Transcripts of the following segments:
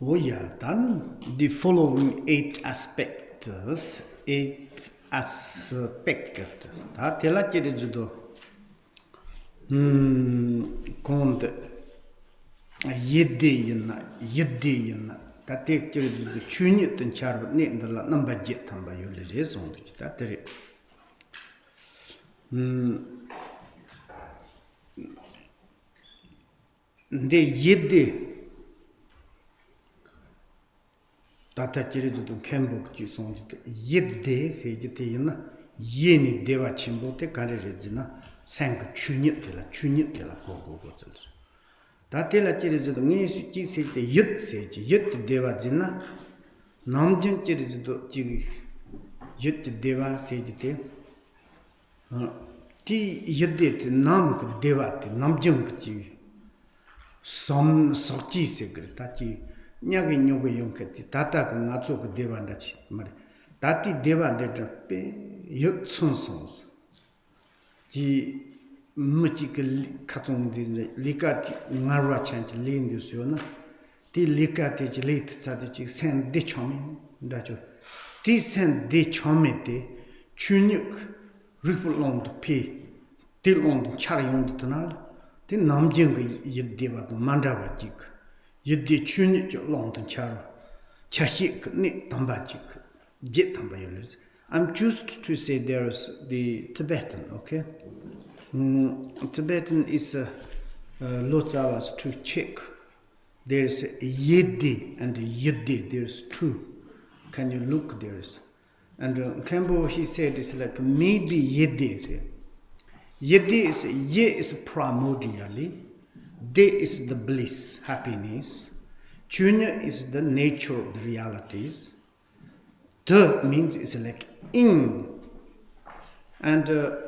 Oh yeah, then the following eight aspects. Da tela chiri judo. Konde yeddi yinna. Da tek chiri judo chunyi ten charba ne ndala namba jet tamba yuli rezondu da tere. Nde yeddi Tata Chiridu Kembo Chison Yedde Sejite Yina Yeni Deva Chimbote Karirina Sang Chunitilla Gogo. Tatela Chiridu Nisi Sete Yit Sage Yit Deva Zina Namjin Chiridu Chigi Yit Deva Sejite Ti Yedit Namk Devati Namjung Chigi Some Sochi Secretary. Nyagi nyogo yonkati tata ko ngacho ko devanda chi mare tati devanda pe yuk sons ji muchi ke khatong di likati ngarwa chanch lin so na ti likati ji lit sa di sen de chomi da jo ti sen de chomi de chunyuk ripulong de pe til on char yong de na ti namjing ge yedeva do mandawa jik Yeddi chuni long char chahik ni tambachik jet tambayolis. I'm just to say there's the Tibetan, okay? Tibetan is lots of us to check. There's yeddi and yeddi, there's two. Can you look? There's and Kembo he said it's like maybe yeddi. Yeddi is ye is primordially. De is the bliss, happiness. Chunya is the nature of the realities. De means it's like in. And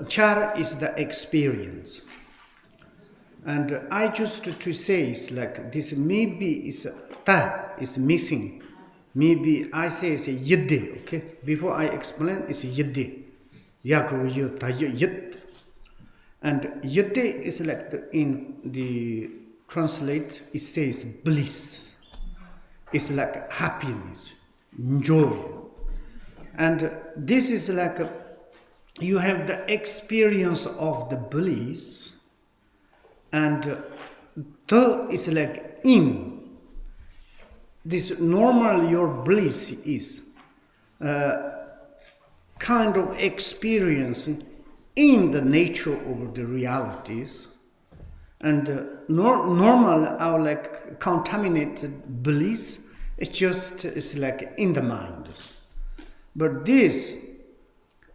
char is the experience. And I just to say it's like this maybe is ta is missing. Maybe I say it's a yiddi, okay? Before I explain, it's a yiddi. Yaku yu ta yid. And yedde is like in the translate, it says bliss. It's like happiness, joy. And this is like you have the experience of the bliss, and the is like in. This normal your bliss is kind of experiencing in the nature of the realities, and normal our like contaminated bliss it's like in the mind. But this,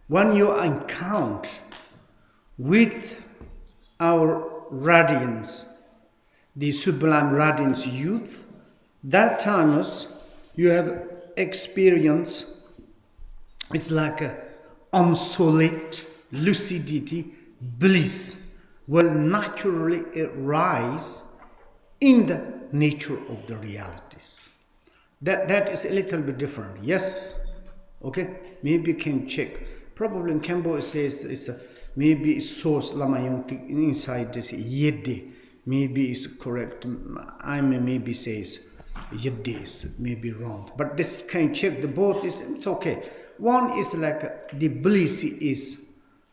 when you encounter with our radiance, the sublime radiance youth, that time you have experience. It's like a unsolid lucidity, bliss will naturally arise in the nature of the realities. That is a little bit different. Yes, okay. Maybe you can check. Probably in Kembo it says it's maybe it's source lamayong inside this yedde. Maybe it's correct. I may maybe says yedde is maybe wrong. But this can check the both is it's okay. One is like the bliss is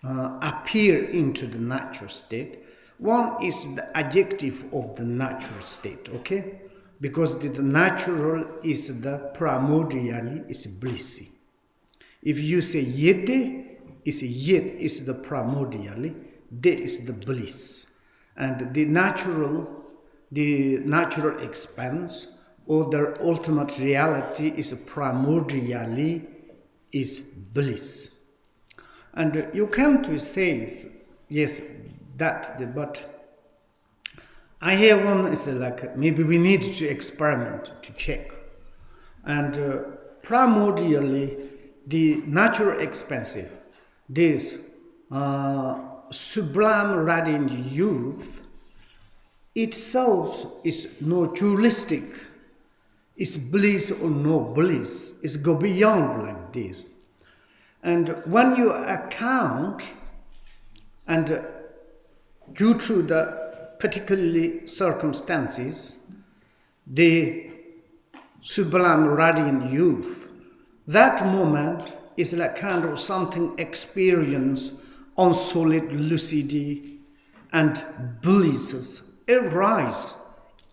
appear into the natural state. One is the adjective of the natural state, okay? Because the natural is the primordially is blissy. If you say yedde, is yed is the primordially, de is the bliss. And the natural expanse or the ultimate reality is primordially is bliss. And you come to say, yes, that, but I have one, it's like maybe we need to experiment to check. And primordially, the natural expansive, this sublime radiant youth itself is no dualistic. It's bliss or no bliss. It's go beyond like this. And when you account, and due to the particularly circumstances, the sublime radiant youth, that moment is like kind of something experience on solid lucidity and bliss arise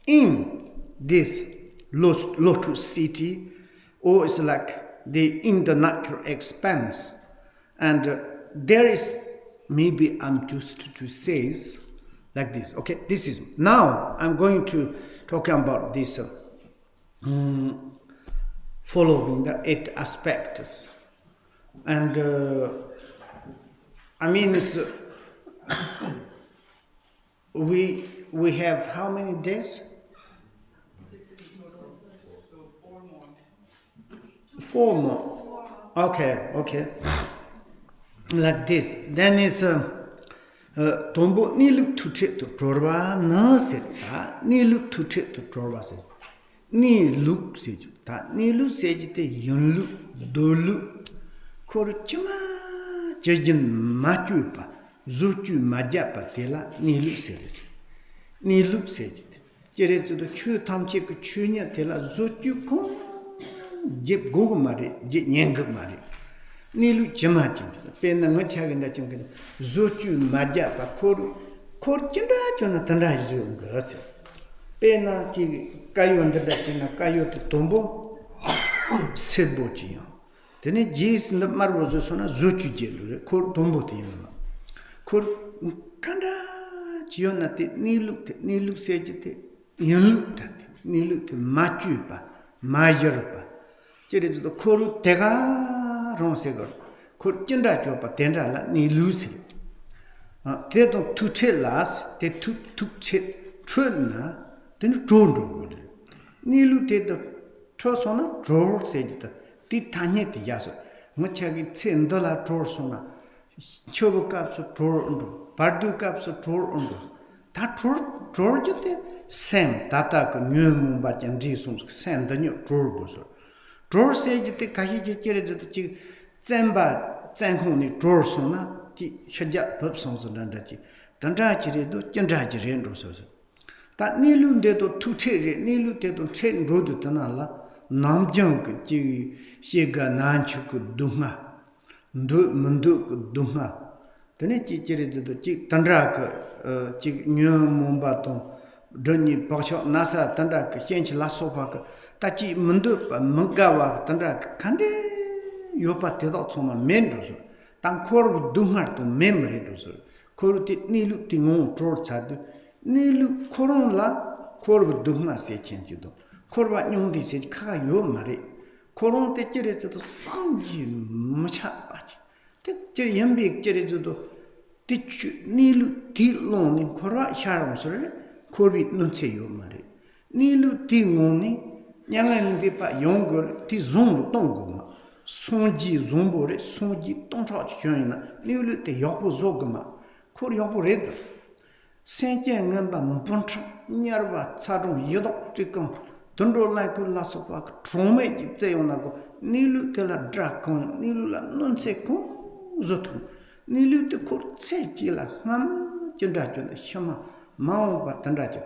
in this lotus city, or it's like in the natural expanse. And there is, maybe I'm used to say like this. Okay, this is, now I'm going to talk about this following the 8 aspects. And I mean, it's, we have how many days? 4 more. Okay. Like this. Then it's Tombo ni look to trip to Torba, no set that, ni look to trip to Torba says. Ni look sage that, ni look sage the yun look, do look. Korchuma, Jajin Matupa, Zutu Majapa Tela, ni look sage. Ni look sage. Jerry to the Chu Tom Chick Chunia Tela, Zutu Kon, Jip Gogomari, Jip Yangamari. Nilu Jamajins, Pena Machagan that you can Zutu Majapa, Korchunda, Jonathan Razu, Girls. Pena Kayu under that in a Kayu to Tombo, Sebochio. Then it Jis in the Marvozona, Zutu Jil, Kor Tombo Tima. Kor Kanda Gionati, Nilu Sagite, you looked at it, Nilu Machupa, Majorpa. Jerry the Koru Tega. Ronsegar, could Jenda Jopa Tendala, ni Lucy. They don't two chillas, they took chit, truna, then drone. Nilu did the trosona, drawer said the Tanyeti Yaso, Machagi $10 trorsona, Chobo caps of drawer undo, Pardu caps of drawer undo. That drawer, Sam, Tata, New Mumbat and Jesus, send the new drawer buzzer. Drawer said the Kahiji Chiri Zemba Zankuni drawer sona, Shajat Pupsons and Dandachi, Dandachi do Jandaji and Rosos. That Nilu de do two cherry, Nilu de do train road to Tanala, Nam Junk, Shiga Nanchuk Dunga, Munduk Dunga. The Nichi Chiri do Chik Tandrak, Chik New Mumbaton. Doni Pasha Nasa Tandrak, Hench Lasopak, Tachi Mundup, Mungawa, Tandrak, Kande, Yopa Tedotsoma, Mendozo, Tankor Dungar to memory dozer, Koruti Nilu Tingon Trotsad, Nilu Koronla, Korb Duma se changido, Korba Yundi said Kayo Mari, Koron te Cherezo to Sanji Machapach, take Jeriambi Cherezo, teach Nilu Tilon in Kora Sharon, sorry. Corby non say you marry. Nilu Tingoni, Yang Dipa younger, Tizon Tongoma, Sonji Zombore, Sonji Tontrot Joina, Nilu te Yopo Zogama, Coriopo Red. Saint Yangamba Mpontra, Nyarva, Tsarum, Yodok Ticum, Tundro like Lasopak, Trome, Teonago, Nilu tela Dracon, Nilula non se con Zotu, Nilu te Court Sejila, Ham, Jendajun, Shama. Mao Batandaja.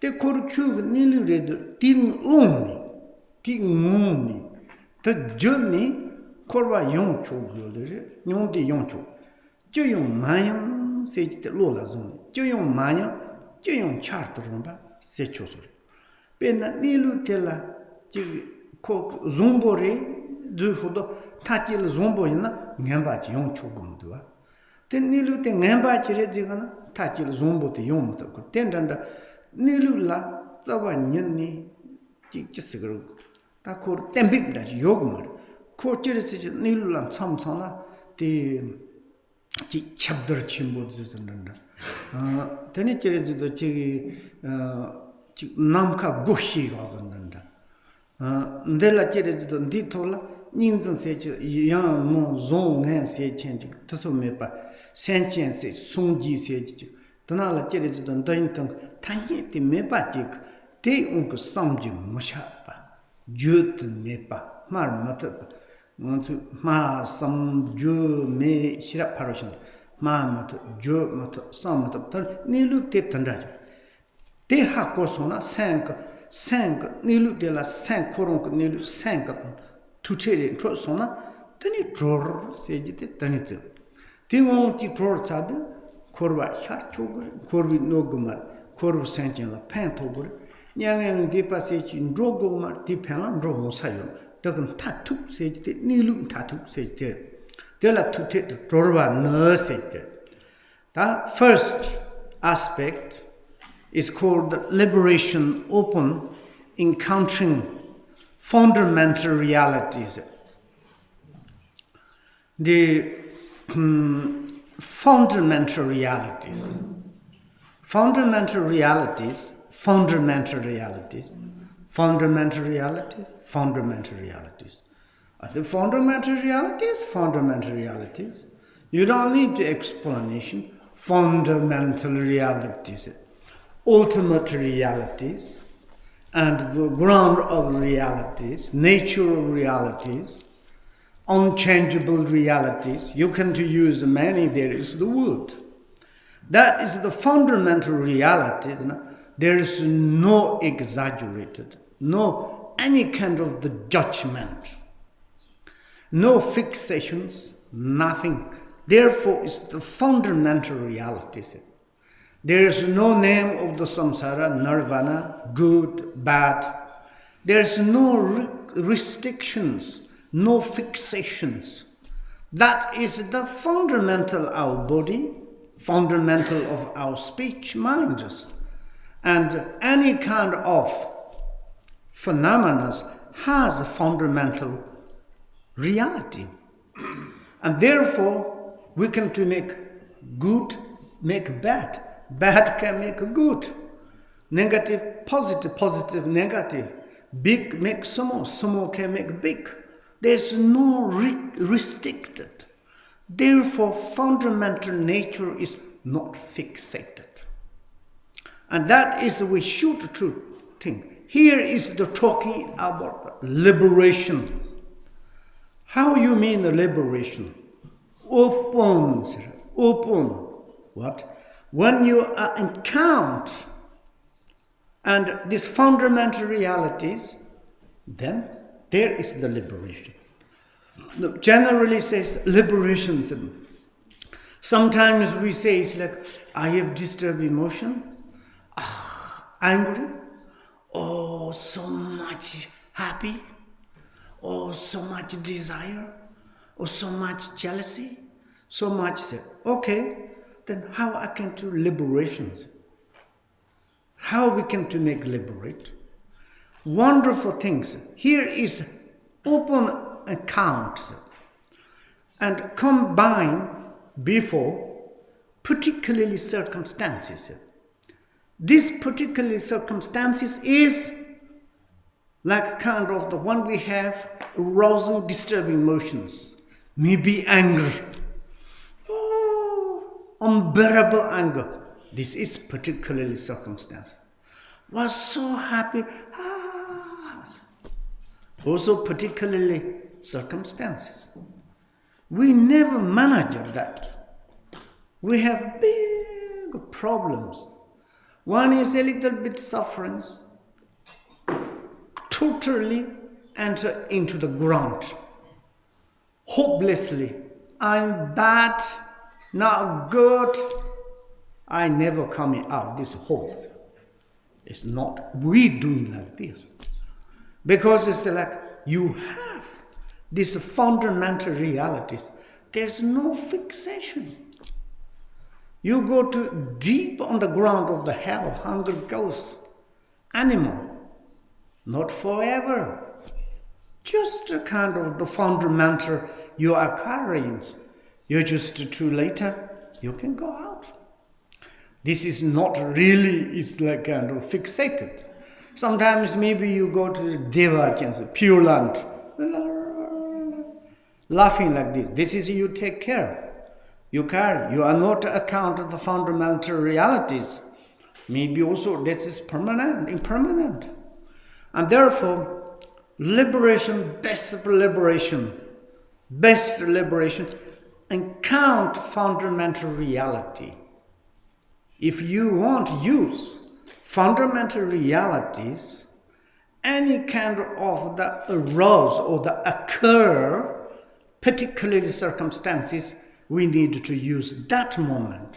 The Korchu nearly read Ting only. The journey Korwa Yoncho, Yon de Yoncho. Joyon Mayan, said the Lola zone. Joyon Maya, Joyon Charterumba, said Chosor. Bena Nilu Tella, Cook Zombore, Zuhudo, Tatil Zomboina, Namba Yoncho Gundua. Then Nilu te Namba Chirezigana. Tachil Zombo to Yomoto, Tendanda, Nilula, Zawanyani, Jessica, Takor, Tembik, that Yogmar, Courtiers Nilula, Samsana, the chapter chimbos and Tenicher to the Namka Gushi was under. Della Cheres to Ditola, Ninsan said, young Mon Zone and say changing, Tosomepa. Sentience, Sonji said, Tanala Cheres on Dainton, Tanyeti Mepatic, Te Uncle Samji Moshapa, Jut Mepa, Marmata, Ma some Jew me Shirap Parishon, Mammat, Joe Mat, some Nilu Tetandaj. Te hako sona 5 nilu de la 5 korong nilu 5 tutere tro sona tani dror sejite tani tse. Te wong ti dror chade korwa har chogre korbi nogumar korbu senchen la pen togre nyang de passe chi ndrogumar ti pen la ndrogo sayon dagan tatu sejite nilu tatu sejite de la tute drorwa no sejite. The first aspect is called liberation open, encountering fundamental realities. The fundamental realities. Fundamental realities. I think fundamental realities. You don't need the explanation. Fundamental realities. Ultimate realities and the ground of realities, nature of realities, unchangeable realities. You can use many, there is the word. That is the fundamental reality. There is no exaggerated, no any kind of the judgment, no fixations, nothing. Therefore, it's the fundamental realities. There is no name of the samsara, nirvana, good, bad. There is no restrictions, no fixations. That is the fundamental of our body, fundamental of our speech, minds. And any kind of phenomena has a fundamental reality. And therefore, we can to make good, make bad. Bad can make good. Negative, positive, negative. Big make small, small can make big. There's no restricted. Therefore, fundamental nature is not fixated. And that is we should think. Here is the talking about liberation. How you mean the liberation? Open. What? When you are encounter and these fundamental realities, then there is the liberation. Generally says liberation. Sometimes we say it's like, I have disturbed emotion, angry, so much happy, so much desire, so much jealousy, so much. Okay, then how I can do liberations? How we can to make liberate? Wonderful things. Here is open account and combine before particularly circumstances. This particular circumstances is like kind of the one we have arousing disturbing emotions. Maybe anger. Unbearable anger. This is particularly circumstance. Was so happy. Also particularly circumstances. We never manage that. We have big problems. One is a little bit sufferings. Totally enter into the ground. Hopelessly. I'm bad, not good. I never coming out this hole. It's not we doing like this. Because it's like you have these fundamental realities. There's no fixation. You go to deep on the ground of the hell, hunger ghost, animal. Not forever. Just a kind of the fundamental you are carrying. You're just too later, you can go out. This is not really, it's like kind of fixated. Sometimes maybe you go to the Devachans, Pure Land, laughing like this. This is you take care. You carry. You are not account of the fundamental realities. Maybe also this is permanent, impermanent. And therefore, liberation, best liberation, and count fundamental reality. If you want to use fundamental realities, any kind of the arouse or the occur, particularly circumstances, we need to use that moment.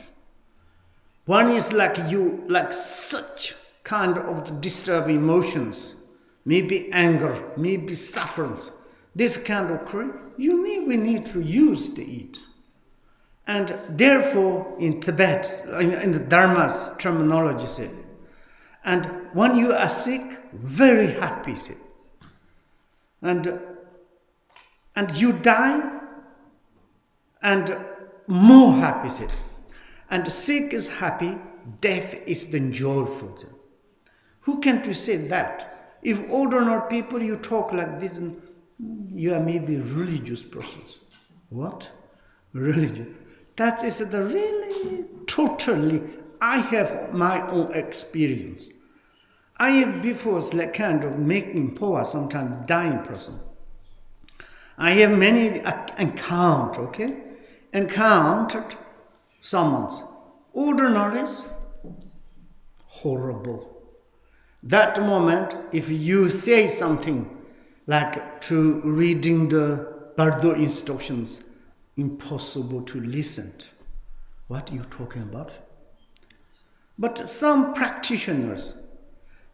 One is like such kind of disturbing emotions, maybe anger, maybe sufferance. This kind of we need to use it. And therefore, in Tibet, in the Dharma's terminology, say, and when you are sick, very happy, say, and you die, and more happy, say, and sick is happy, death is then joyful. Say. Who can to say that? If ordinary people you talk like this, you are maybe religious persons. What? Religious. That is the really, totally, I have my own experience. I have before like kind of making poor, sometimes dying person. I have many encountered someone's ordinaries, horrible. That moment, if you say something like to reading the Bardo instructions, impossible to listen to. What are you talking about? But some practitioners,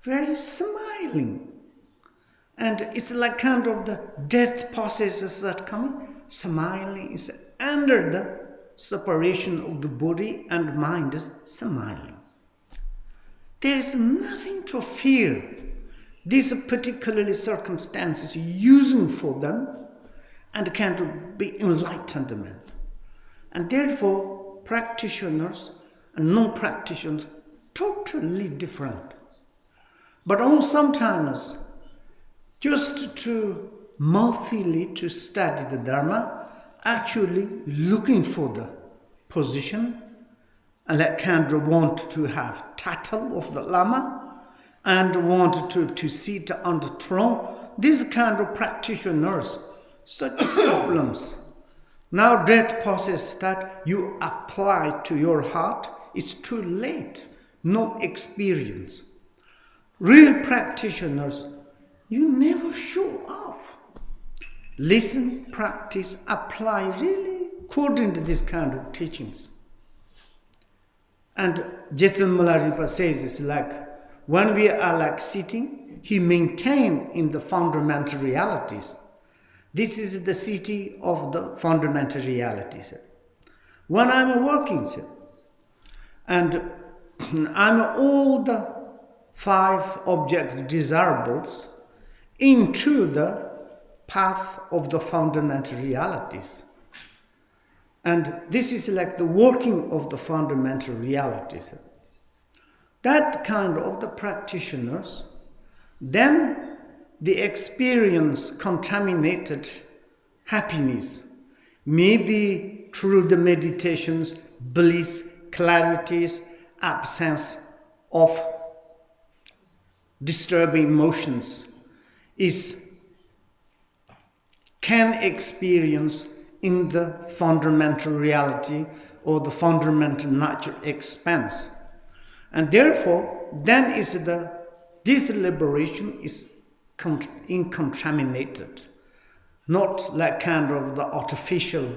very smiling. And it's like kind of the death processes that come, smiling is under the separation of the body and mind is smiling. There is nothing to fear. These particularly circumstances using for them and can be enlightenment. And therefore, practitioners and non-practitioners, totally different. But sometimes, just to mouthfully to study the Dharma, actually looking for the position, and that kind of want to have title of the Lama, and want to sit on the throne. These kind of practitioners, such problems. Now that process that you apply to your heart, it's too late. No experience. Real practitioners, you never show off. Listen, practice, apply really according to this kind of teachings. And Jetsun Malaripa says it's like, when we are like sitting, he maintains in the fundamental realities. This is the city of the fundamental realities. When I'm working, and I'm all the 5 object desirables into the path of the fundamental realities. And this is like the working of the fundamental realities. That kind of the practitioners, then the experience contaminated happiness, maybe through the meditations, bliss, clarities, absence of disturbing emotions, can experience in the fundamental reality or the fundamental natural expanse. And therefore, then this liberation is uncontaminated, not like kind of the artificial,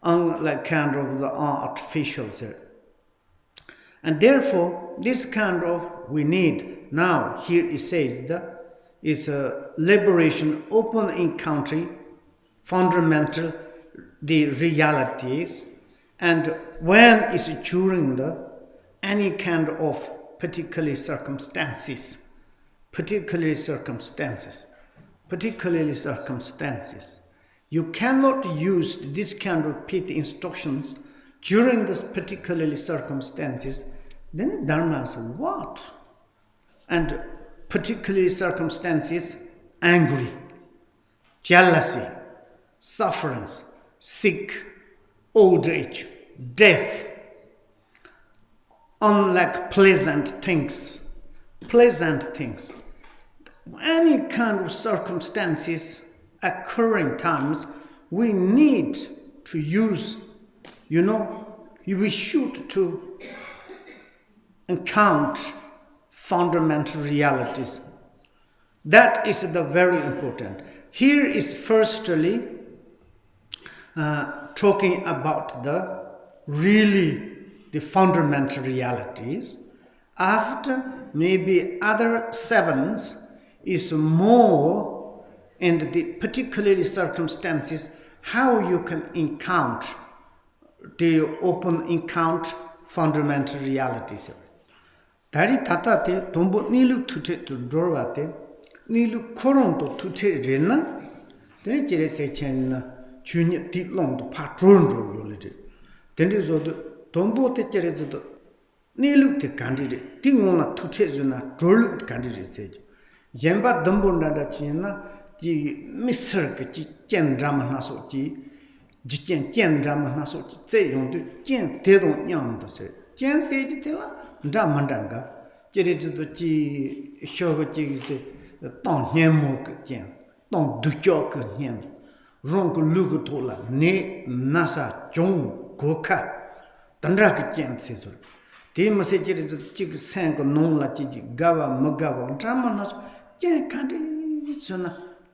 unlike kind of the artificial. And therefore, this kind of we need. Now, here it says that it's a liberation, open encounter, fundamental, the realities, and when it's during the any kind of particular circumstances, you cannot use this kind of pit instructions during this particular circumstances, then the Dharma is what? And particular circumstances, angry, jealousy, sufferance, sick, old age, death, unlike pleasant things, any kind of circumstances occurring times, we need to use, we should to encounter fundamental realities. That is the very important. Here is firstly talking about the fundamental realities. After maybe other sevens is more in the particular circumstances how you can encounter fundamental realities. Dari tata te tombo nilu tute to dorwate nilu koronto tute rena then jere se chen chunya ti long to patrul ro yolite then is the tombo te jere to nilu te candidate tingona tute zuna drol candidate se yemba dambonda da china ji miser ke ji jen drama na so ji jen drama na so ji zai yong de jen de dong nyang de se jen se ji de la drama danga jere to ji sho ge ji se tong nian mo ke jen tong du jiao ke nian rong ge lu ge to la ne na sa zhong guo ka dan ra ge jen se so de ma se jere to ji san ge nong la ji ga wa ma ga wa drama na so jen kan de so na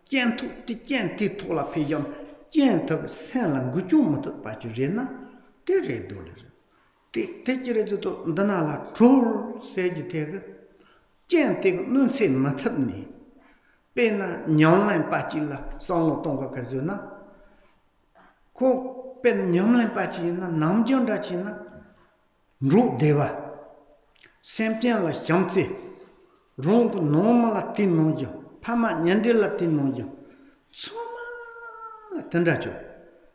jen tu ti jen ti to la pe yam jen to san la gu ju mo to pa ji re na de re do le te jere to dana la troll se ji te ge jen te nun se ma thap ni pe na nyong lai pa ji la song lo tong ka zo na ko pe nyong lai pa ji na nam jong da ji na ru de wa sem pian la yam che rong ko normal la tin no jo Pama nyandela tinongja, soma la tendacho.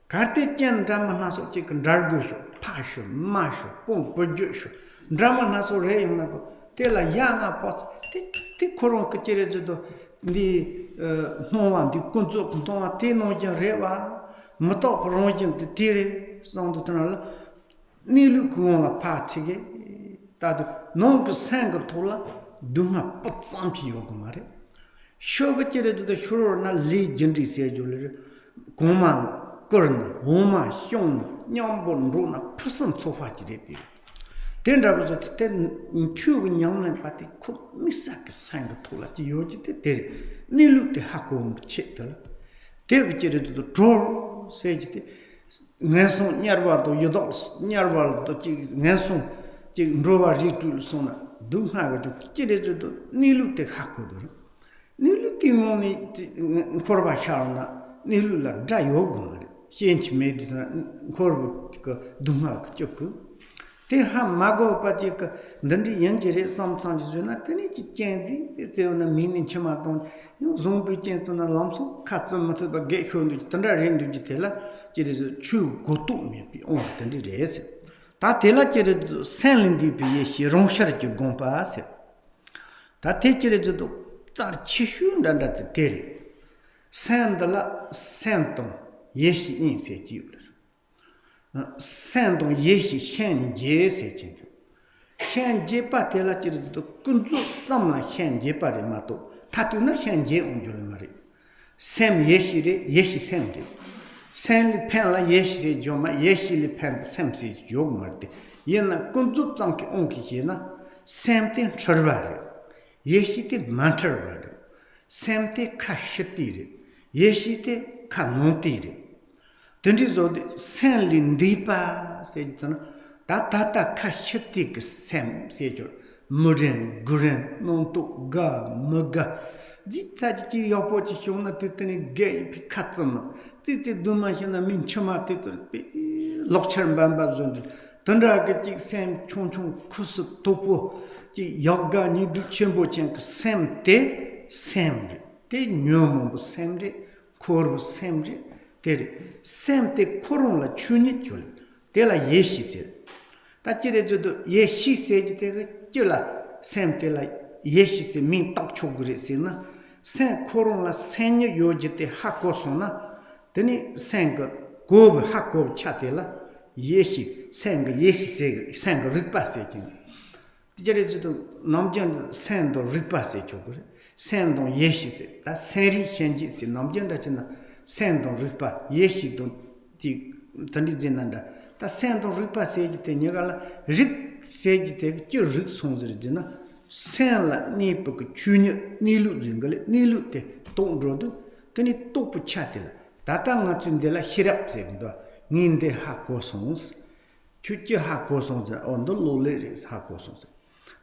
Karte chen drama naso chicken dargusho, pasho, masho, pong perjusho. Drama naso re yung nako. Tela yanga pots. Ti koron kachere judo di noa di kunzo kuntonga tinongja rewa. Mato koronjin ti tire sondo tenala. Nilu kuonga patige. Tadu nongo sanga tola dunga potsampi yogumare. Shoga chere to the shuro na li jindri se jule goma kurna homa hyong nyambon ro na pusan sofa jire pi tendra go ten chu nyam na pati khu misak sang thola ji yoji te nilu te hakom chetal te chere to the dro se jite ngason nyarwa to yodos nyarwa to ji ngason ji roba ritul sona du ha go chere to nilu te hakodo Nilu timoni korba sharna nilu la dayogumare change made korbu dunga chok te ha mago pati ka dandi yanjere samsang juna tani chi chenzi te na minin chama ton zombi chen na lamso katsam mat ba ge khondu tanda rendu jitela jere chu gotu me bi on dandi res ta tela jere senlindi bi ye rongshar ji gompa se ta te jere do tar chishu danda te tere sandala senton yehi in se jiul senton yehi hen je se jiul hen je pa tela jir to kunzu zamla hen je pa re mato tatu na hen je onjul mari sem yehi re yehi sem re sen li pen la yehi se joma yehi li pen sem se jog marte yena kunzu zamke onki jena sem ten chorware Yeshite mantarware, semte kashatire, yeshite kanotire. Tendizode sen lindipa, said Tata kashatik sem, said Muren, Guren, non to ga, muga. Ditaji opposition to any gay picatsum. Titi dumashina minchama title, Longchen Rabjam, Tandragatic sem chonchon kusu topo. Yoga ni du chenpo chen sem te nyomo semre korbu semre te sem te koron la chuni chul te la yeshi se ta chire jodo yeshi se ji te chula sem te la yeshi se min tak chogre se na sen koron la senyo yoje te hakoso na teni sen gob hakob chate la yeshi sen yeshi se sen rikpa se chen Jere namjan sendo ripase chokure sendo yeshi se ta seri henji se namjan da chena sendo ripa yeshi do ti tandi jenanda ta sendo ripase ji te nyagala rik se ji te ki rik sonjre jena Senla Nipuk Junior Nilu Jingle, Nilu de Tondrodu, Teni Topu Chatilla, Tatanga Tundela Hirap Zendo, Ninde Hakosons, Chuchi Hakosons on the low ladies Hakosons.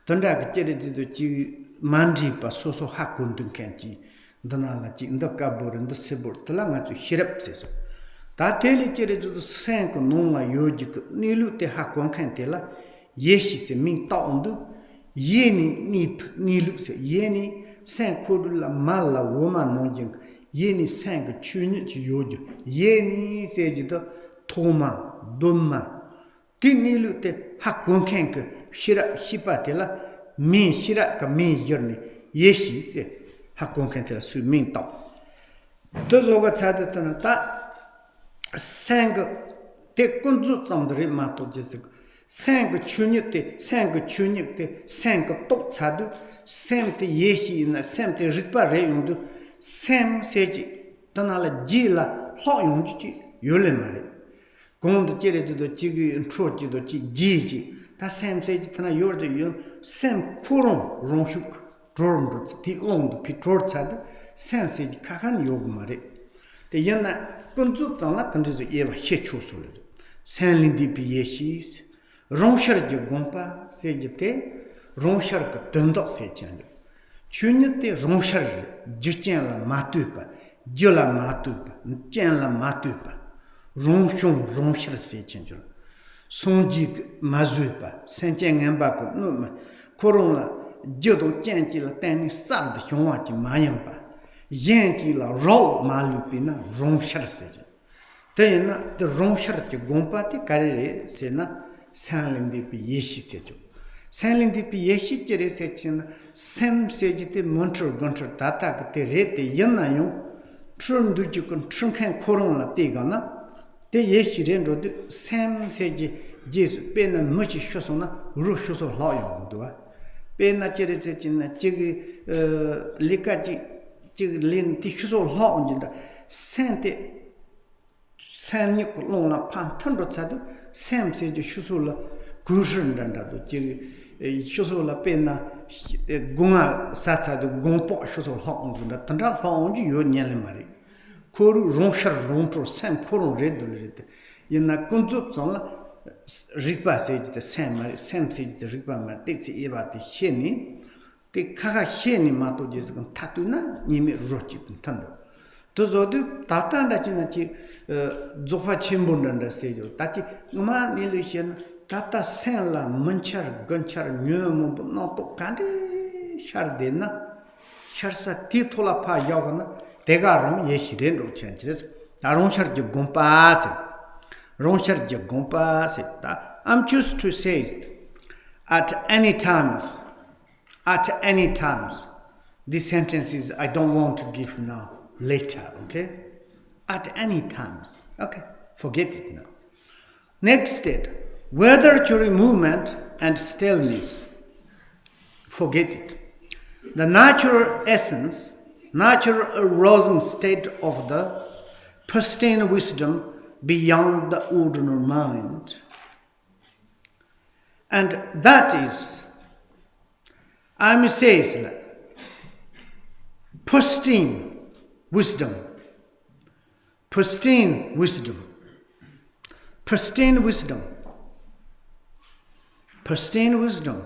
Tanda Jerry Manjipa Soso Hakundun Kanji, Danalaji, in the Kabur and the Sibur, Talanga to Hirap says. Tateli Jerry to the Sank Noma Yojik, Nilu de Hakon Cantilla, Yeshi Min Taundu. Yeni nip nilu se yeni sen kodula mala woman nonjing yeni sen chuni yoju yeni sejido toma domma tinilu te hakon kenk shira hipatela min shira ka min yerni yeshi se hakon kentela su min ta dozoga tsadatana ta sen te kunzu tsamdre mato jesik Sang chunite, sang top sadu, sam te yehi na sam te ripa reyundu, sam seji, tanala jila, hoyunji, yulemare. Gond jere do chigi and troji do chi jiji, ta sam seji tana yorja yum, sam kuron ronshuk, dromruts, the owned pitor sad, sam seji kakan yogmare. The yana kunzu tana kandizu eva hechu solid. San lindi pi yeshis. Ronchar de Gompa, Sejete, Ronchar Tunda Sechan. Chunite Ronchar, Juchen la Matupa, Jula Matupa, Jen la Matupa, Ronchon Ronchar Sechan. Sonjik Mazupa, Saint-Yang Embako, Numa, Corona, Jodo Janki la Tani Sad, Hyonati Mayampa, Yanki la Raw Malupina, Ronchar Sechan. Then the Ronchar de Gompa, the Carre, Sena. Sanlindi pi yeshi sejo. Sanlindi pi yeshi jere sechin, Sam sejite monter gunter tata te rete yana yung, trum dujukun trunkan koron la tegana, te yeshi rendo de Sam seji jesu pena muchi shosona, ru shoso lao yung. Pena jere sechin, jigi likaji, jigi lin ti shoso lao yung, sante Sanyuk long la pan tando tsadu, Sam says the Shusula Gushan Danda, Shusula Pena Gunga Sata, the Gompo Shusol Hong, the Tanda Hong, you Nyalimari. Kuru Ronshar Ronto, Sam Koro Red. In a Kunzup Zola, Ripa says the Sam says the Ripa, takes Eva the Heni, the Kaka Heni Mato Jesicon Tatuna, Nimi Rochit and Thunder. Tozodu Tatanda Chinachi Zofa Chimbundanda Sejo, Tachi, Numa Nilusian, Tata Senla, Munchar, Gunchar, Num, Noto Kandi, Shardena, Sharsa Titola Pa Yogana, Tegarum, Yeshirendo changes, Aronshar Jagumpa, Ronshar Jagumpa, I'm choose to say it. At any times, these sentences I don't want to give now. Later, okay? At any times. Okay, forget it now. Next state, whether during movement and stillness. Forget it. The natural essence, natural arousing state of the pristine wisdom beyond the ordinary mind. And that is, I may say it's like, pristine wisdom, pristine wisdom, pristine wisdom, pristine wisdom,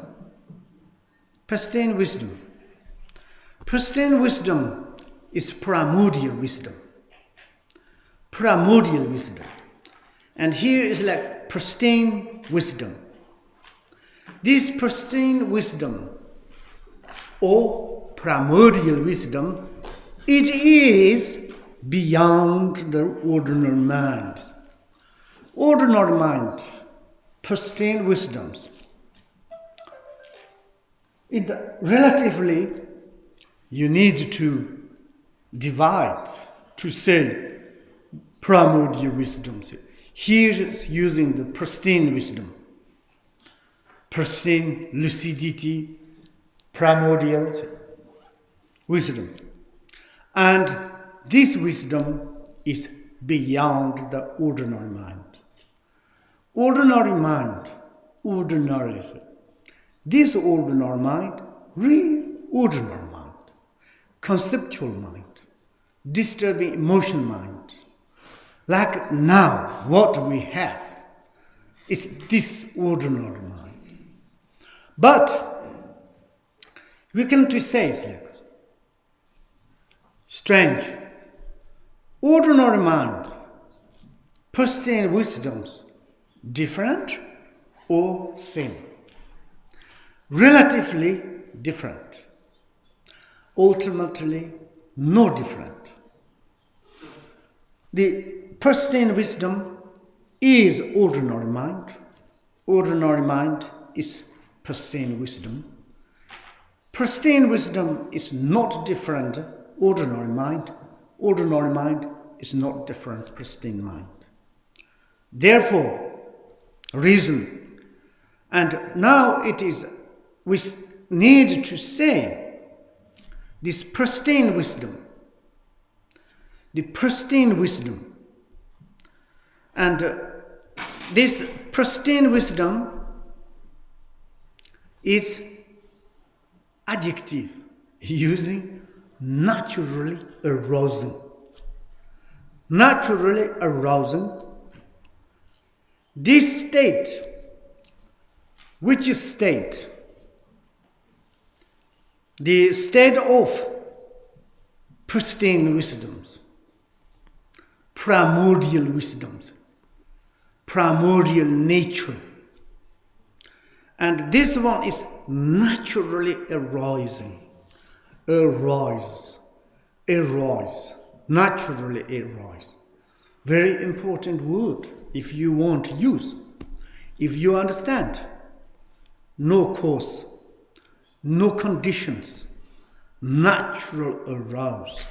pristine wisdom. Pristine wisdom is primordial wisdom. Primordial wisdom. And here is like pristine wisdom. This pristine wisdom, or primordial wisdom, it is beyond the ordinary mind. Ordinary mind, pristine wisdoms. Relatively, you need to divide to say primordial wisdoms. Here is using the pristine wisdom, pristine lucidity, primordial wisdom. And this wisdom is beyond the ordinary mind. Ordinary mind, ordinary. This ordinary mind, real ordinary mind, conceptual mind, disturbing emotion mind. Like now, what we have is this ordinary mind. But we can to say it's like strange. Ordinary mind, pristine wisdoms, different or same? Relatively different. Ultimately, no different. The pristine wisdom is ordinary mind. Ordinary mind is pristine wisdom. Pristine wisdom is not different ordinary mind. Ordinary mind is not different pristine mind. Therefore, reason. And now it is, we need to say, this pristine wisdom, the pristine wisdom, and this pristine wisdom is adjective using naturally arousing. Naturally arousing. This state, which is state? The state of pristine wisdoms, primordial wisdoms, primordial nature. And this one is naturally arising. Arise, naturally arise. Very important word if you want to use. If you understand, no cause, no conditions, natural arouse.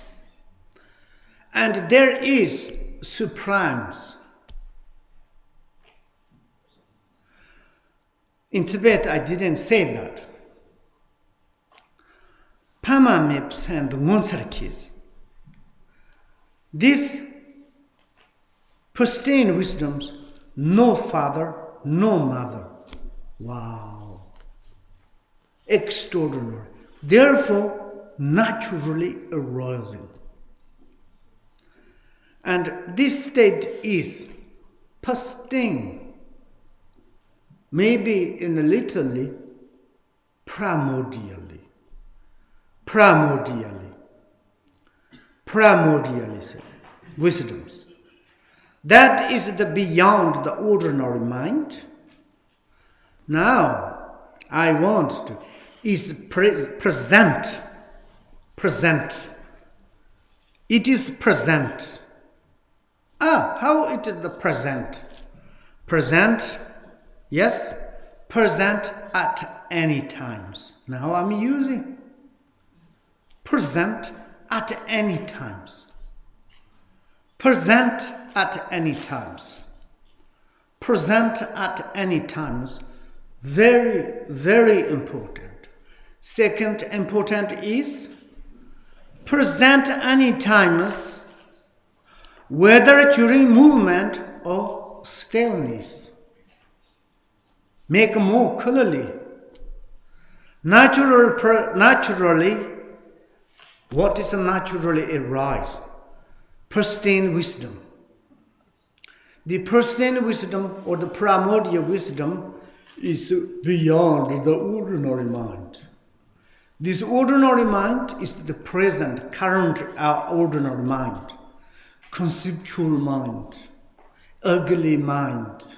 And there is suprimes. In Tibet, I didn't say that. Pama Mips and Monsarkis. These pristine wisdoms, no father, no mother. Wow. Extraordinary. Therefore, naturally arising. And this state is pristine. Maybe in a literally, primordially, wisdoms. That is the beyond the ordinary mind. Now, I want to, is present. It is present. How it is the present? Present, yes, present at any times. Now I'm using present at any times. Present at any times. Present at any times. Very, very important. Second important is present any times, whether during movement or stillness. Make more clearly. Naturally, what is naturally arise? Pristine wisdom. The pristine wisdom or the primordial wisdom is beyond the ordinary mind. This ordinary mind is the present, current, our ordinary mind. Conceptual mind, ugly mind.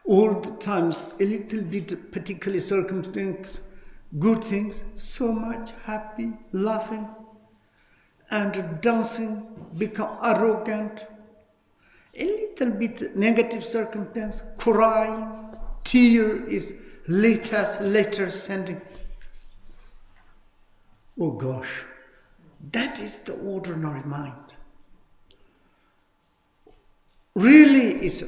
All the times, a little bit, particular circumstance, good things, so much happy, laughing, and dancing, become arrogant. A little bit negative circumstance, crying, tear is later sending. Oh gosh, that is the ordinary mind. Really is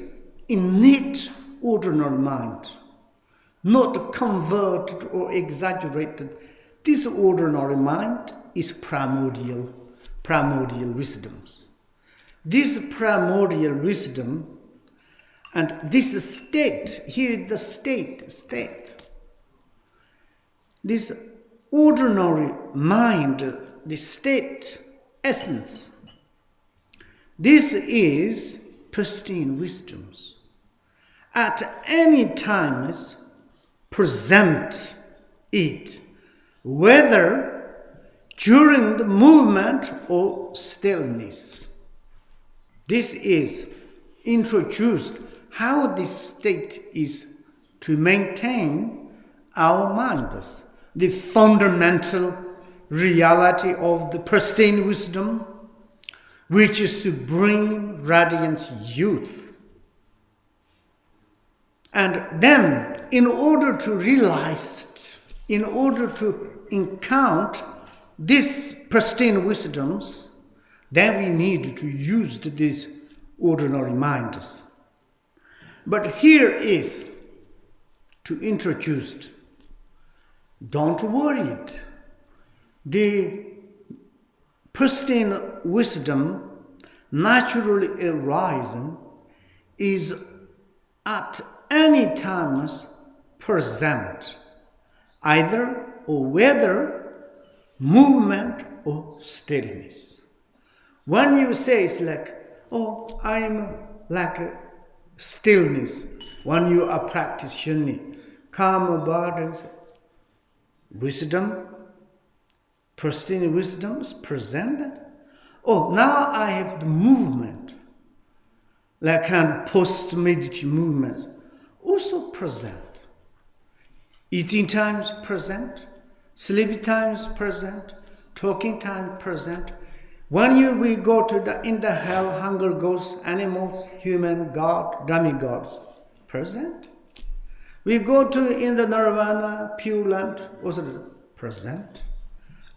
innate ordinary mind, not converted or exaggerated. This ordinary mind is primordial wisdoms. This primordial wisdom and this state, here is the state. This ordinary mind, the state essence. This is pristine wisdoms. At any times, present it, whether during the movement or stillness. This is introduced how this state is to maintain our minds, the fundamental reality of the pristine wisdom, which is to bring radiance youth. And then, in order to realize it, in order to encounter these pristine wisdoms, then we need to use these ordinary minds. But here is to introduce, don't worry it. The pristine wisdom naturally arising is at any times present, either or whether movement or stillness. When you say it's like, oh, I'm like a stillness, when you are practicing calm body, wisdom, pristine wisdom is presented. Oh, now I have the movement, like kind of post-meditative movements, also present. Eating times present, sleepy times present, talking time present. When we go to in the hell, hunger ghosts, animals, human, God, demigods, present. We go to in the nirvana, pure land, also present.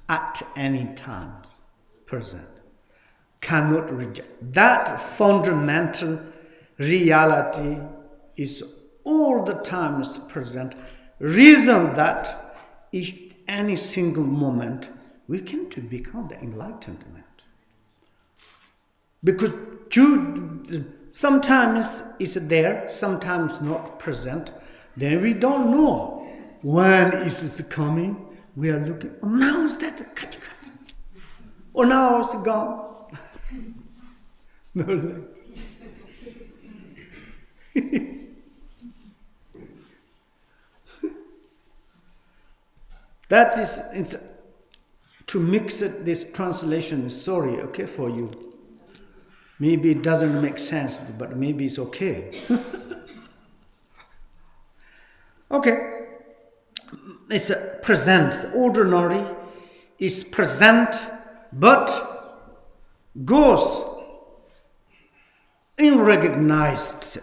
At any times, present. Cannot reject. That fundamental reality is all the times present. Reason that any single moment we can to become the enlightenment. Because sometimes it's there, sometimes not present. Then we don't know when is it coming. We are looking, oh, now is that cut. Or now it's gone. No, like this. That is, it's, to mix it, this translation is sorry, okay, for you. Maybe it doesn't make sense, but maybe it's okay. Okay. It's a present, ordinary is present, but goes unrecognized.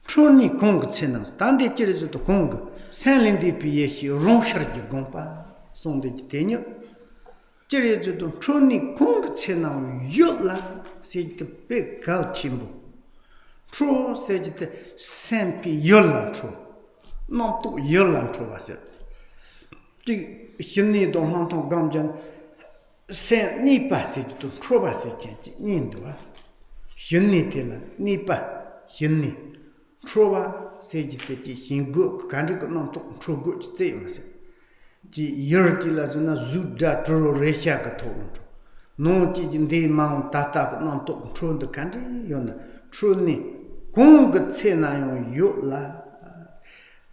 Troni Kong Tsenam, Tande Chirizu to Kong, Sanlindi Piehi, Ronshargi Gompa, Sonde Tenio, Chirizu to Troni Kong Tsenam, Yula, said the big Galchimbo. True, said the Sampi Yolan True, not to Yolan True, I said. The Hini don't want to Gamjan, Saint Nipa said to Troba said, Indua, Hini Nipa, Hini. Trova said that Hingu can't not true good statements. The Yertilazuna Zuda Tro Reshakaton. No teaching day Mount Tata not to true the country, yonder. Truly, Gong Tsena Yutla.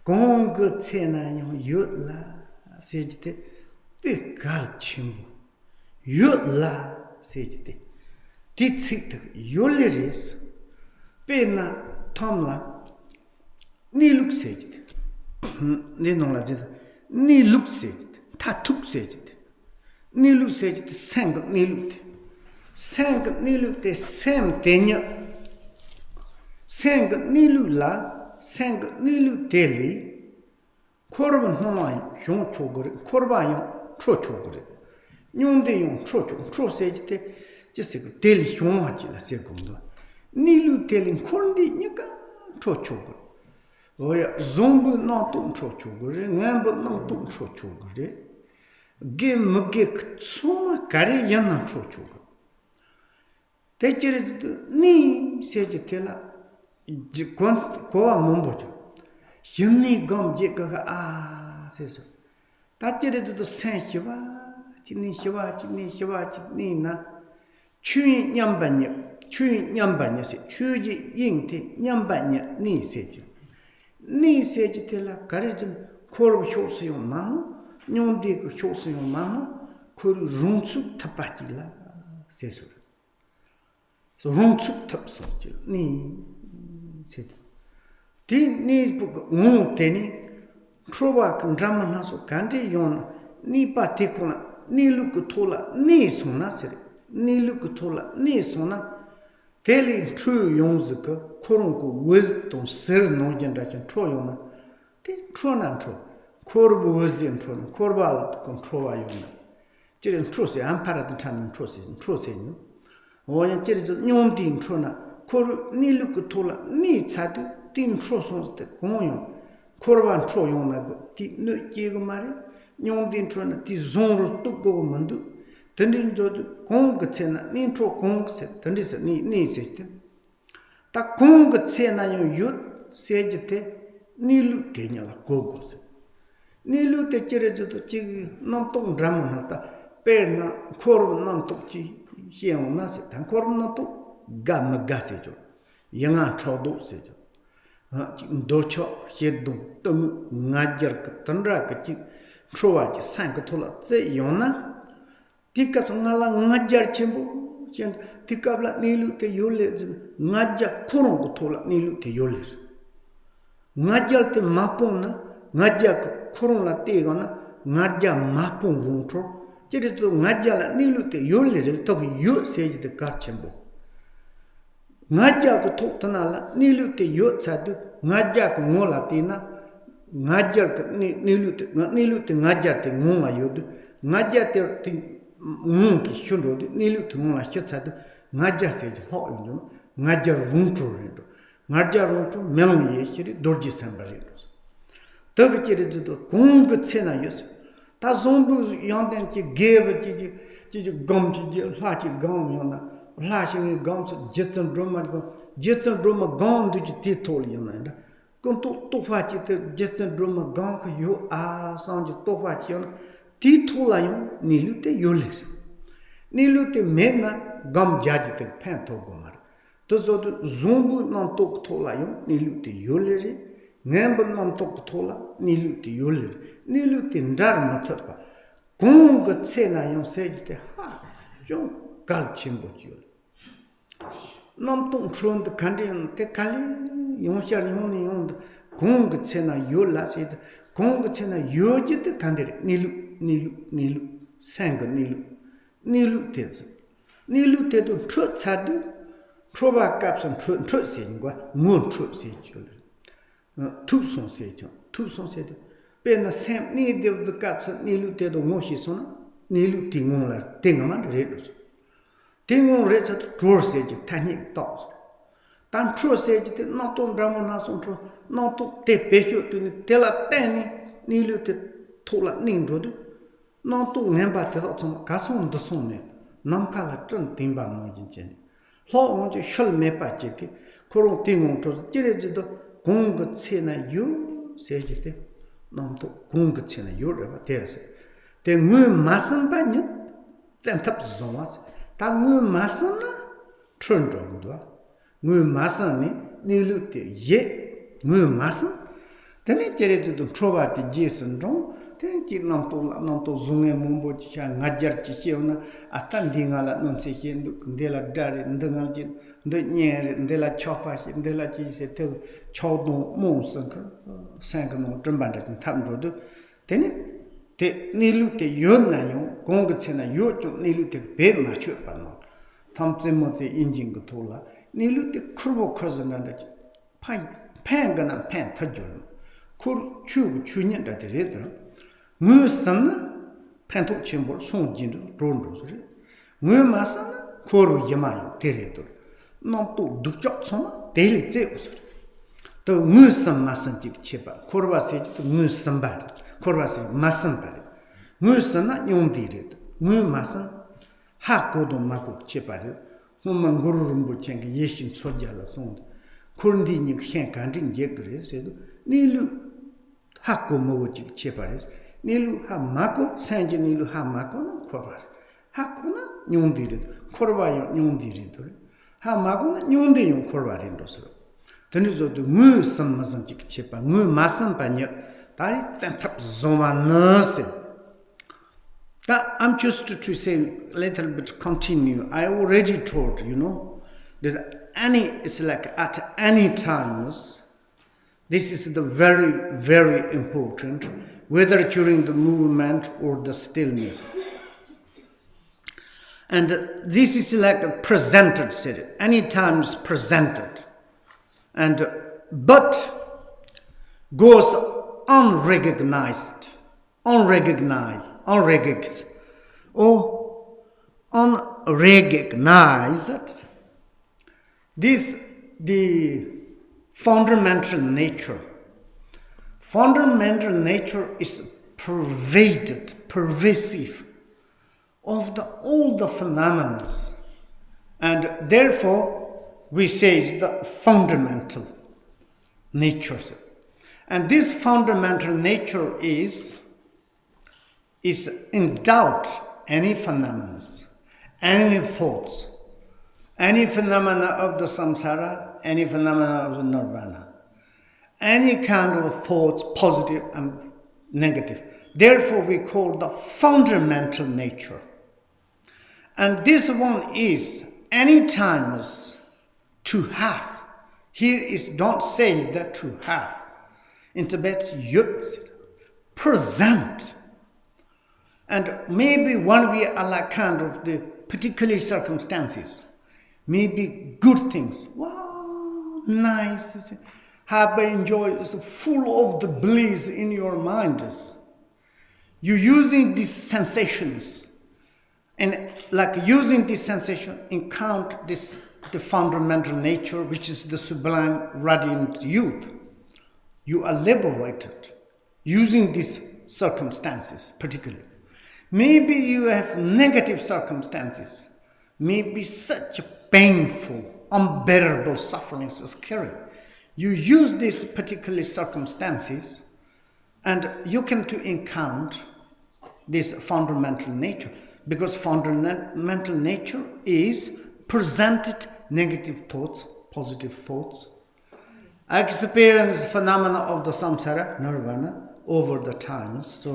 Gong Tsena Yutla, said the big Galchimbo. Yutla, said the Titsik Yuliris, Pena Tomla. Ni look said it. Ni no la did. Ni look said it. Tatuk said it. Ni look said it. Sang ni looked. Sang ni looked the same thing. Sang ni la. Sang ni look daily. Corban no yon chogre. Corban tro chogre. Yon de yon tro said it. Just a daily yon la secondo. Ni look telling corndi nika tro chogre. Oh, Zombu not on Chochugure, Nambo not on Chochugure. Give Mugik Tsuma Kari Yana Chochuga. Take it ni, said the teller, Koa Mumbojo. Yunni gom jika says. Tajiredo San Shiva, Chini na. Chui Nyambanya, Chuji Yingti, Nyambanya, Ni Seji. Ni Seji tella, Karijan, Kor Shosi on Mahu, Nyondi Shosi on Mahu, Kur Runsu Tapatila, says. So Runsu Tapsachil, Ni said. Ni book moon tenny, Trovak and Dramanaso Kandi yon, Ni Patikuna, Ni Lukutola, Ni Sonasiri. Ni lukutola, ni sona, telling true yonzika, Korunku wisdom, sir no generation, troyona, tronan tro, Korbu wisdom trona, Korbal control yona. Jirin trose, ampara the tan troses, trosing. Or Jirin Yondin trona, Kor ni lukutola, ni tsadu, tin trosons the goyon, Korban troyona, ti no jigomari, Yondin trona, ti zonro to go mandu. Tending to Kong Tsena, Nintro Kong said, Tendis ni system. Ta Kong Tsena youth, Sagete, Nilu Tenula Gogos. Nilu te Cherejo to Chig, non tongue dramonasta, Perna, Corv non tochi, Shion Nasset, and Corv noto, Gamma Gassejo, Yanga Trodo Sejo. Docho, Hedu, Tum, Najar, Tandraka, Troaj, Sankatola, Yona. Tikap ngala ngajar chembo, tikap la nilu te yole, ngaja kurong tola nilu te yole. Ngajal te mapona, ngaja kurong la te gana, ngaja mapong runtro, jadi tu ngajala nilu te yole, toki yu seji te kar chembo. Ngaja ko tok tanala nilu te yu sadu, ngaja ko ngola tina, ngajar nilu te ngajar te ngonga yodu, ngaja te Munki Shunro, Nilu to Mona Hitsadu, Naja said, Ho, Naja Runto, Naja Runto, Melon Yeshiri, Dorji Sambarinos. Turkey to the Kung Tsena use. Tazombu Yondan gave a Gigi gum to Hachi gum yona, flashing gums, Jetson drummer, gone to Titol Yonanda. Come to Tofachi, Jetson drummer gone, you are sound Tofachi. Titulayon nilute yoles. Nilute mena gam jajite pento gomar. Tozo zumbu non tok tolayon nilute yolere. Nemba non tok tola nilute yolere. Nilute ndar matapa. Gonga tsena yon sejite ha. Jon gal chimbo yol. Nam tong tron de kandion te kali. Yon shar yon gonga tsena yola sejite. Gonga tsena yojite kandere nilu. Nilu, sang Nilu tezu. Nilu tedu, truth sadu, troba caps and truth saying, moon truth say, two sons said, Ben the same need of the caps and Nilu tedu moshisona, Nilu tingola, tingaman redus. Tingon reds at drawer sage, tiny thoughts. Tan true sage, not on Brahmanas on true, not to take patio to tell a tiny Nilu te tola nindrodu. Non to nemba te some casson the sonne, non cala tun timba no gin. Law on the shell me pachick, coron tingon to Jeredo, Gonga Tsena you, says it, non to Gonga Tsena you, there's. The moon massen banyan, then tap zomas, that moon massen, turn dog, moon massen, nilute, ye, moon massen. Then it Jeredo trova the Jason Dron. Tenki non to zunge mumbo cha ngajar chi cheuna atandingala non se hendu ndela dare ndangalji ndnyere ndela chopa ndela chi se te chodo monsan sang no trembanda tamro do tene te nilu te yonna yo gong chena yo chu nilu te be ma chu pa no tamse mo te injing go tola nilu te kurbo khazana pai pangana pan tajul kur chu chunyan da de redra Musan Pantok Chamber, Song Jin, Rondos. Mumasan, Koro Yamayo, territory. Not to do jobs on daily zeus. The Musan Masanjik Chipa, Korva said to Musan Bad, Korva said Masan Bad. Musan not young did it. Mumasan, Hakodo Mako Chipari, Mumanguru Rumbo Chang Yeshin Sojala Song. Kurndin Hank and Yegre said, nilu hako mogoji cheparis, nilu ha mako, sanji nilu ha mako na kobar. Hako na nyundirid, korbayo nyundirid. Ha mako na nyundi yung korbarindo. Tenizo de ngu samazan jik chepa, ngu masan panya, tari tsantap zoma nase. I'm just to say a little bit continue. I already told, that it's like at any times, this is the very, very important, whether during the movement or the stillness. And this is like a presented city, any times presented. But goes unrecognized, or unrecognized. This the fundamental nature. Fundamental nature is pervasive of all the phenomena, and therefore we say the fundamental nature. And this fundamental nature is in doubt any phenomena, any thoughts, any phenomena of the samsara, any phenomena of the nirvana, any kind of thoughts, positive and negative. Therefore, we call the fundamental nature. And this one is any times to have. Here is don't say that to have. In Tibet, yut, present. And maybe when we are like kind of the particular circumstances, maybe good things. Wow, nice. Happy, enjoy, it's full of the bliss in your mind. You're using these sensations. And like using this sensation, encounter the fundamental nature, which is the sublime radiant youth. You are liberated using these circumstances, particularly. Maybe you have negative circumstances, maybe such painful, unbearable sufferings is scary. You use these particular circumstances and you can to encounter this fundamental nature, because fundamental nature is presented negative thoughts, positive thoughts. I experience phenomena of the samsara, nirvana, over the times,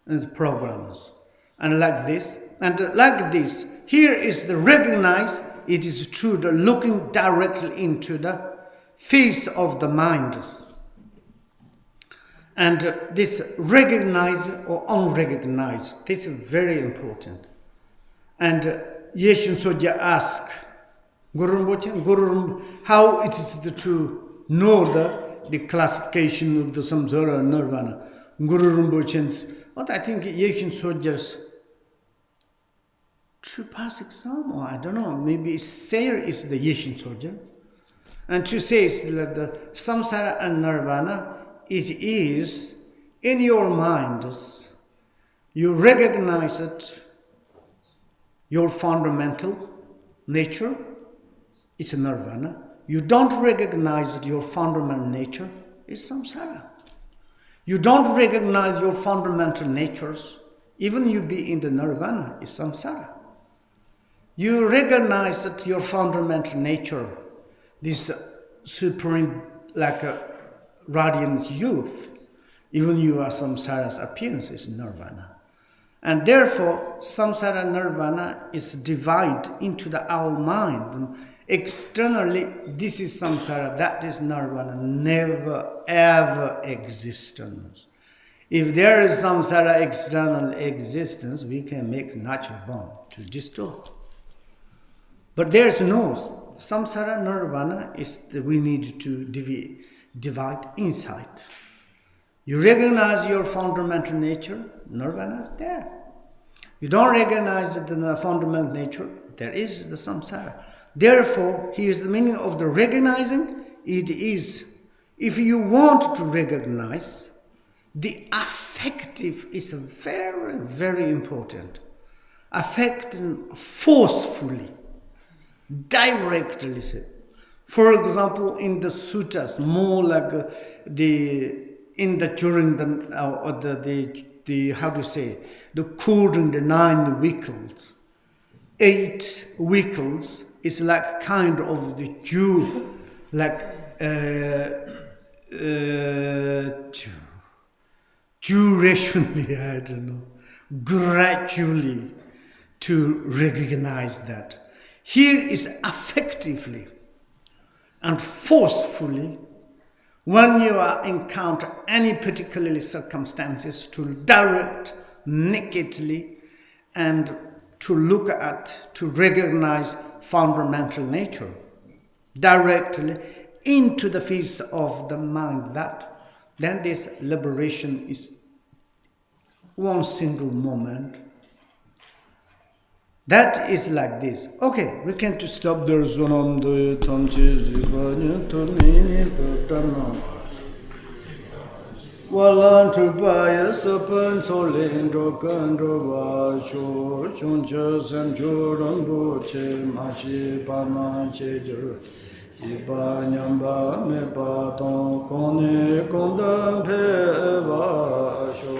and programs. And like this, here is the recognize, it is true, the looking directly into the face of the mind. And this recognized or unrecognized, this is very important. And Yeshin Sodhya asked, Guru, how it is to know the classification of the samsara and nirvana? Guru Rinpoche's, what I think Yeshin Sodhya's true past exam, or I don't know, maybe Sayer is the Yeshin Sodhya. And to say that the samsara and nirvana is in your mind, you recognize it, your fundamental nature is nirvana. You don't recognize it, your fundamental nature is samsara. You don't recognize your fundamental natures, even you be in the nirvana is samsara. You recognize that your fundamental nature, this supreme, like a radiant youth, even you are samsara's appearance is nirvana. And therefore, samsara nirvana is divided into our mind. And externally, this is samsara, that is nirvana, never ever existence. If there is samsara external existence, we can make natural bomb to destroy. But there is no samsara nirvana is we need to divide inside. You recognize your fundamental nature, nirvana is there. You don't recognize the fundamental nature, there is the samsara. Therefore, here's the meaning of the recognizing. It is, if you want to recognize, the affective is very, very important. Affecting forcefully, directly, For example, in the suttas, more like during the how to say, the cordon, the 9 vehicles, 8 vehicles is like kind of the Jew, like durationally, I don't know, gradually to recognize that. Here is effectively and forcefully, when you are encounter any particularly circumstances, to direct nakedly and to look at, to recognize fundamental nature directly into the face of the mind, that then this liberation is one single moment. That is like this. Okay, we can just stop there. Walantrubaya sapan solindro kandro vasho chuncha samcho ramboche machi pana chejur iba nyamba me paton kone kondam pe vasho.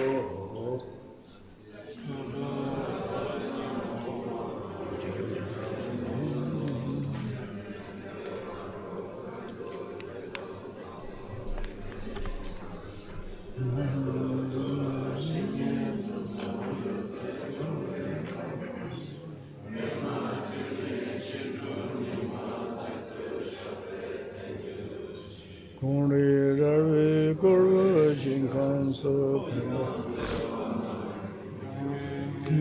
Kore rave korwa shinkan so